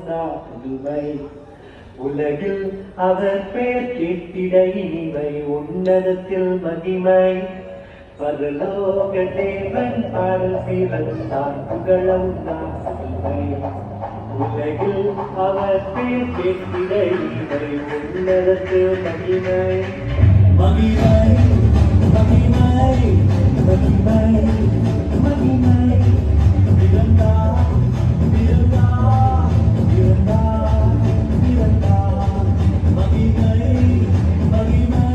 புதுமை உலகில் அவர் பெயர் கேட்டிட இனிமை உன்னதத்தில் மகிமை பரலோக தேவன் பாடல் பிறந்தான் புகழம் நான் புதுமை உலகில் அவர் பெயர் கேட்டிட இனிமை உன்னதத்தில் மகிமை மகிமை மகிமை மகிமை மகிமை பிறந்தார் பிறந்தார் பிறந்தார் பிறந்தார் மகிமை மகிமை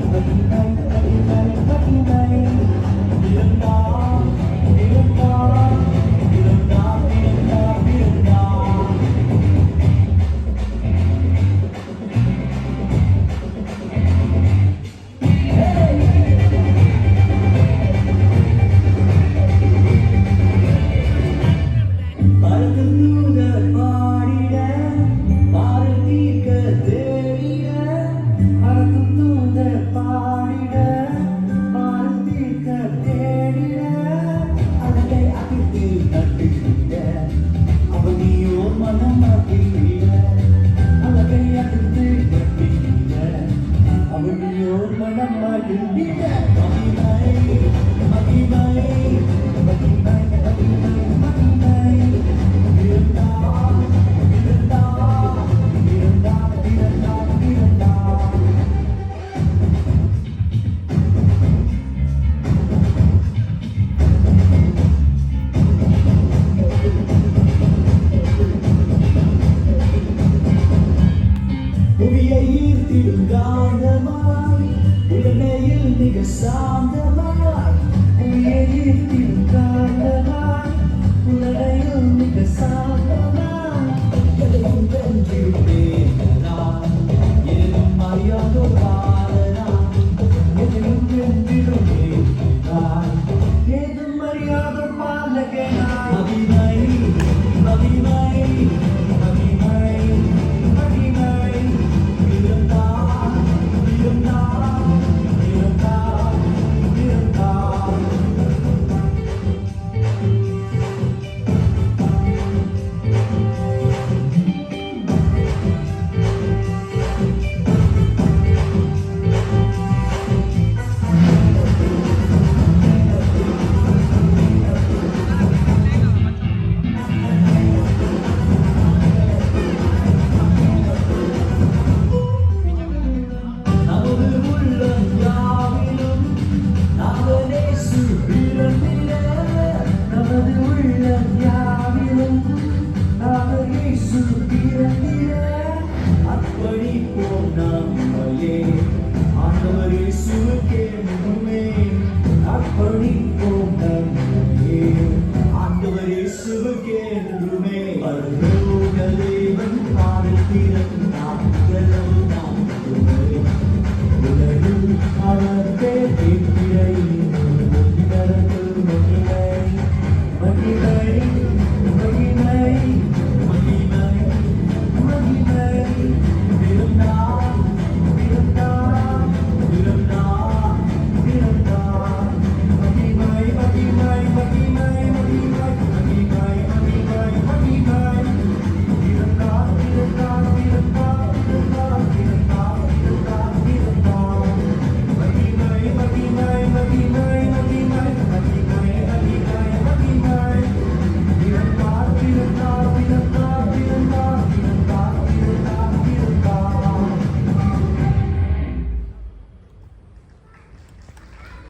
மகிமை மகிமை மகிமை பிறந்தார் பிறந்தார் பிறந்தார் பிறந்தார் பிறந்தார் காந்தமாய் உடனேயில் மிக சாந்தமாய் உயிரில் காந்தமாய் உடனேயில் மிக சாந்தமாய் எதையும் வென்றிருப்பேன்